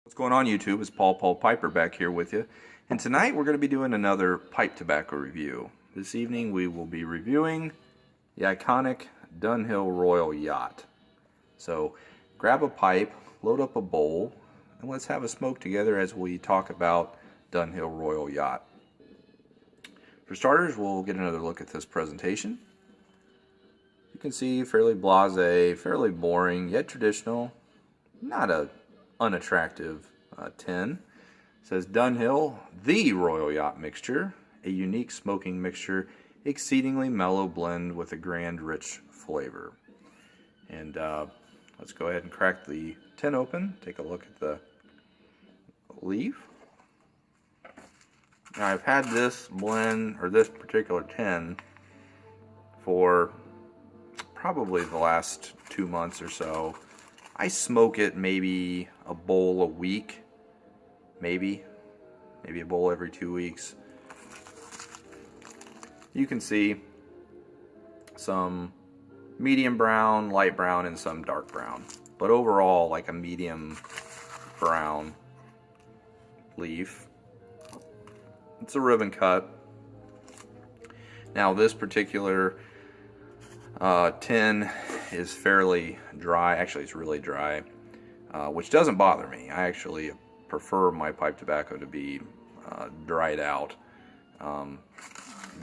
What's going on, YouTube? It's Paul Piper back here with you. And tonight we're going to be doing another pipe tobacco review. This evening we will be reviewing the iconic Dunhill Royal Yacht. So grab a pipe, load up a bowl, and let's have a smoke together as we talk about Dunhill Royal Yacht. For starters, we'll get another look at this presentation. You can see fairly blasé, fairly boring, yet traditional. Not a unattractive tin. It says Dunhill, the Royal Yacht Mixture, a unique smoking mixture, exceedingly mellow blend with a grand rich flavor. And let's go ahead and crack the tin open, take a look at the leaf. Now I've had this blend, or this particular tin, for probably the last 2 months or so. I smoke it maybe a bowl a week, maybe a bowl every 2 weeks. You can see some medium brown, light brown, and some dark brown. But overall, like a medium brown leaf. It's a ribbon cut. Now this particular tin is fairly dry. Actually, it's really dry, which doesn't bother me. I actually prefer my pipe tobacco to be dried out.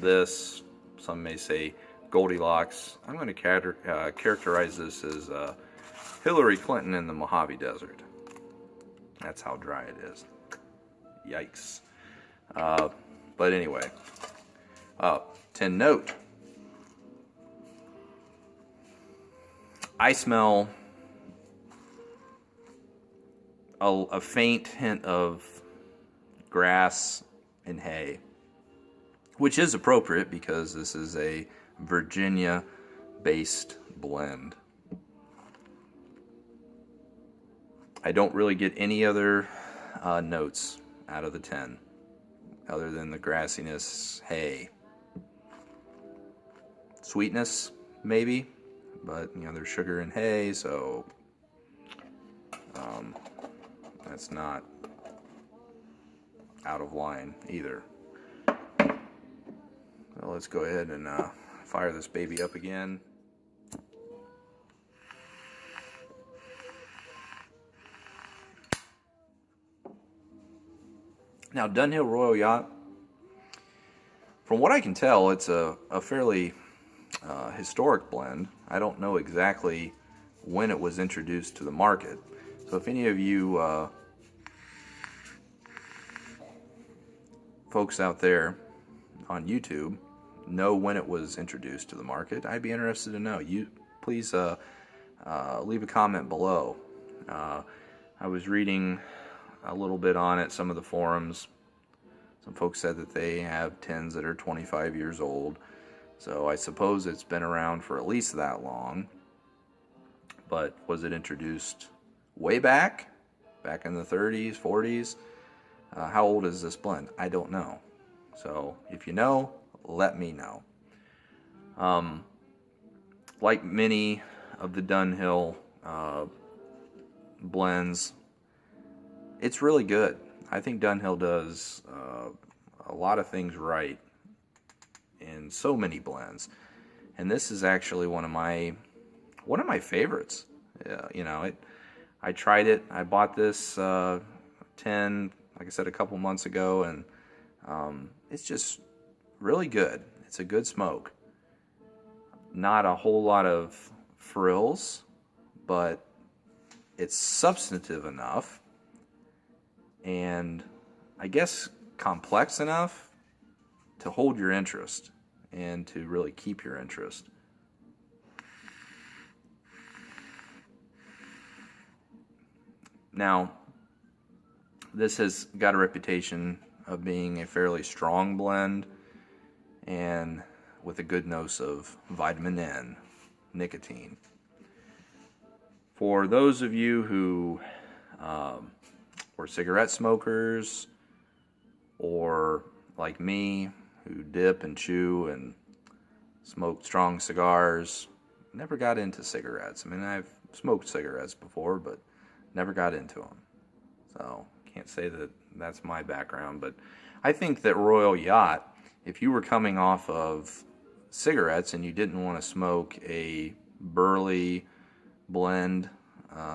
This, some may say Goldilocks. I'm going to characterize this as Hillary Clinton in the Mojave Desert. That's how dry it is. Yikes. But anyway, tin note. I smell a faint hint of grass and hay, which is appropriate because this is a Virginia-based blend. I don't really get any other notes out of the tin other than the grassiness, hay. Sweetness, maybe. But, you know, there's sugar in hay, so that's not out of line either. So let's go ahead and fire this baby up again. Now, Dunhill Royal Yacht, from what I can tell, it's a fairly historic blend. I don't know exactly when it was introduced to the market. So if any of you folks out there on YouTube know when it was introduced to the market, I'd be interested to know. You please leave a comment below. I was reading a little bit on it, some of the forums. Some folks said that they have tins that are 25 years old. So I suppose it's been around for at least that long. But was it introduced way back in the 30s, 40s? How old is this blend? I don't know. So if you know, let me know. Like many of the Dunhill blends, it's really good. I think Dunhill does a lot of things right in so many blends, and this is actually one of my favorites. You know, I tried it. I bought this tin, like I said, a couple months ago, and it's just really good. It's a good smoke. Not a whole lot of frills, but it's substantive enough, and I guess complex enough to hold your interest and to really keep your interest. Now, this has got a reputation of being a fairly strong blend and with a good dose of vitamin N, nicotine. For those of you who were cigarette smokers, or like me, who dip and chew and smoke strong cigars, never got into cigarettes. I mean, I've smoked cigarettes before, but never got into them. So can't say that that's my background, but I think that Royal Yacht, if you were coming off of cigarettes and you didn't want to smoke a burley blend,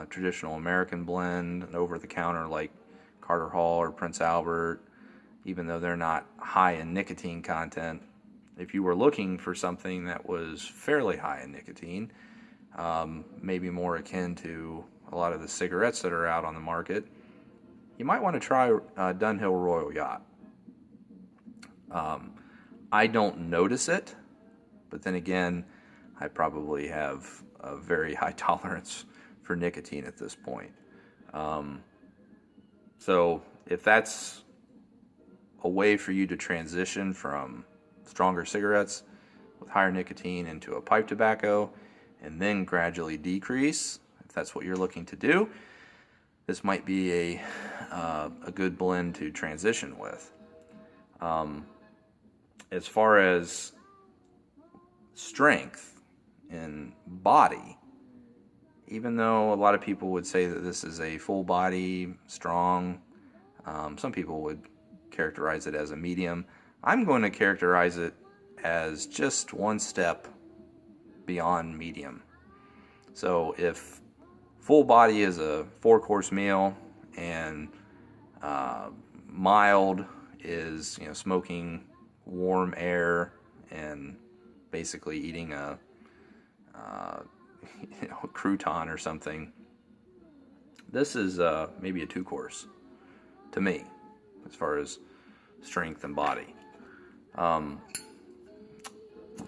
traditional American blend, over the counter like Carter Hall or Prince Albert, even though they're not high in nicotine content, if you were looking for something that was fairly high in nicotine, maybe more akin to a lot of the cigarettes that are out on the market, you might want to try Dunhill Royal Yacht. I don't notice it, but then again, I probably have a very high tolerance for nicotine at this point. So if that's a way for you to transition from stronger cigarettes with higher nicotine into a pipe tobacco and then gradually decrease, if that's what you're looking to do, this might be a good blend to transition with. As far as strength in body, even though a lot of people would say that this is a full body, strong, some people would characterize it as a medium. I'm going to characterize it as just one step beyond medium. So if full body is a 4-course meal and mild is smoking warm air and basically eating a crouton or something, this is maybe a 2-course to me as far as strength and body.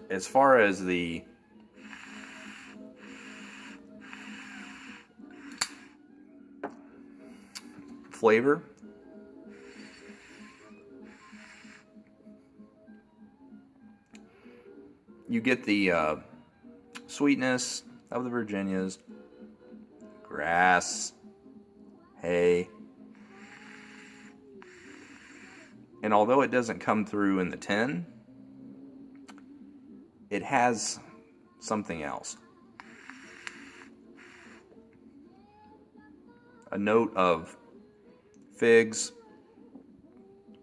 As far as the flavor, you get the sweetness of the Virginias, grass, hay, and although it doesn't come through in the tin, it has something else. A note of figs,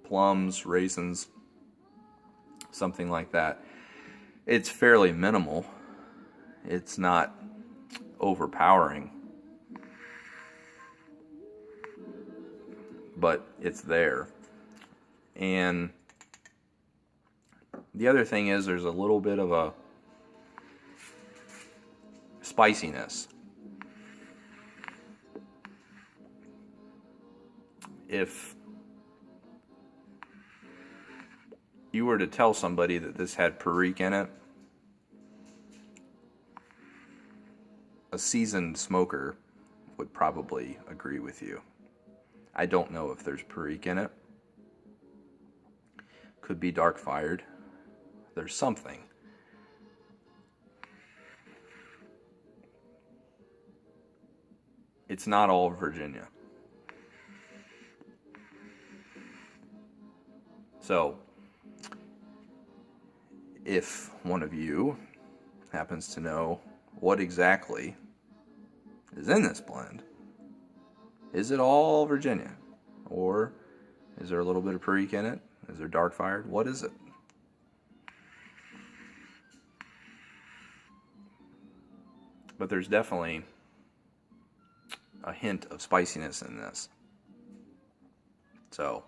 plums, raisins, something like that. It's fairly minimal. It's not overpowering, but it's there. And the other thing is there's a little bit of a spiciness. If you were to tell somebody that this had perique in it, a seasoned smoker would probably agree with you. I don't know if there's perique in it. Could be dark fired. There's something. It's not all Virginia. So, if one of you happens to know what exactly is in this blend, is it all Virginia? Or is there a little bit of perique in it? Is there dark fired? What is it? But there's definitely a hint of spiciness in this. So,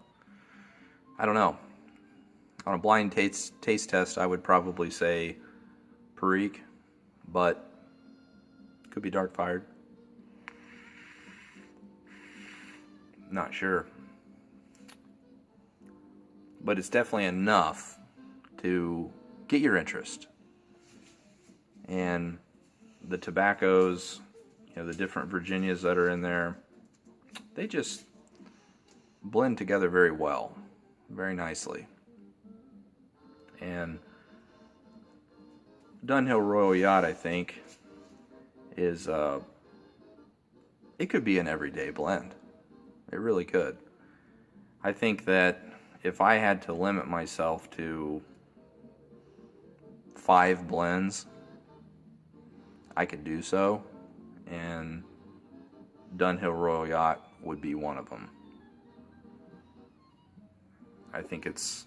I don't know. On a blind taste test, I would probably say perique, but could be dark fired. Not sure. But it's definitely enough to get your interest. And the tobaccos, the different Virginias that are in there, they just blend together very well, very nicely. And Dunhill Royal Yacht, I think, is it could be an everyday blend. It really could. I think that if I had to limit myself to 5 blends, I could do so, and Dunhill Royal Yacht would be one of them. I think it's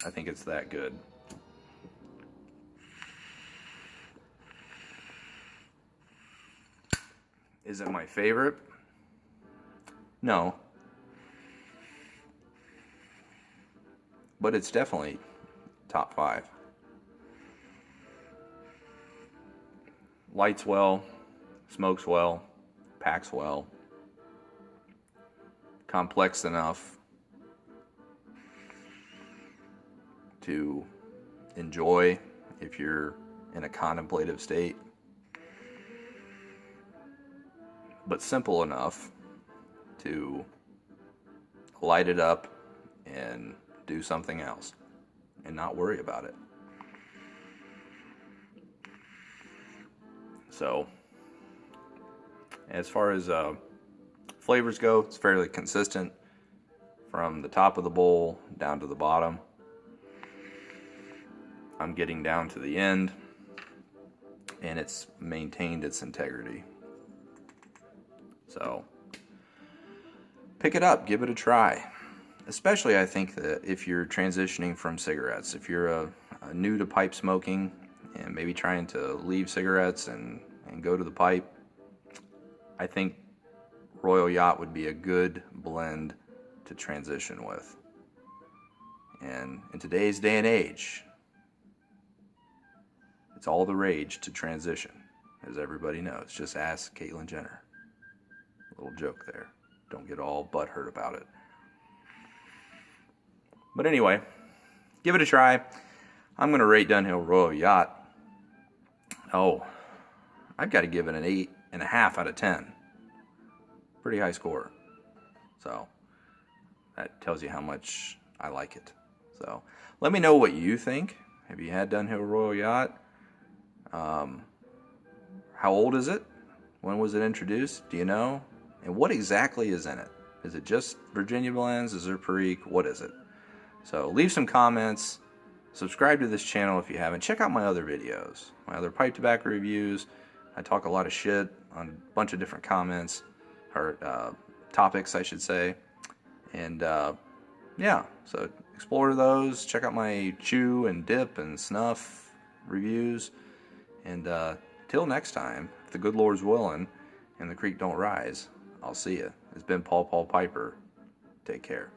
that good. Is it my favorite? No. But it's definitely top 5. Lights well, smokes well, packs well, complex enough to enjoy if you're in a contemplative state, but simple enough to light it up and do something else and not worry about it. So as far as flavors go, it's fairly consistent from the top of the bowl down to the bottom. I'm getting down to the end, and it's maintained its integrity. So pick it up, give it a try. Especially, I think that if you're transitioning from cigarettes, if you're a new to pipe smoking and maybe trying to leave cigarettes and go to the pipe, I think Royal Yacht would be a good blend to transition with. And in today's day and age, it's all the rage to transition, as everybody knows. Just ask Caitlyn Jenner. A little joke there. Don't get all butthurt about it. But anyway, give it a try. I'm going to rate Dunhill Royal Yacht. Oh, I've got to give it an 8.5 out of 10. Pretty high score. So that tells you how much I like it. So let me know what you think. Have you had Dunhill Royal Yacht? How old is it? When was it introduced? Do you know? And what exactly is in it? Is it just Virginia blends? Is there Perique? What is it? So leave some comments. Subscribe to this channel if you haven't. Check out my other videos, my other pipe tobacco reviews. I talk a lot of shit on a bunch of different comments, or topics, I should say. And yeah, so explore those. Check out my chew and dip and snuff reviews. And till next time, if the good Lord's willing and the creek don't rise, I'll see you. It's been Paul Piper. Take care.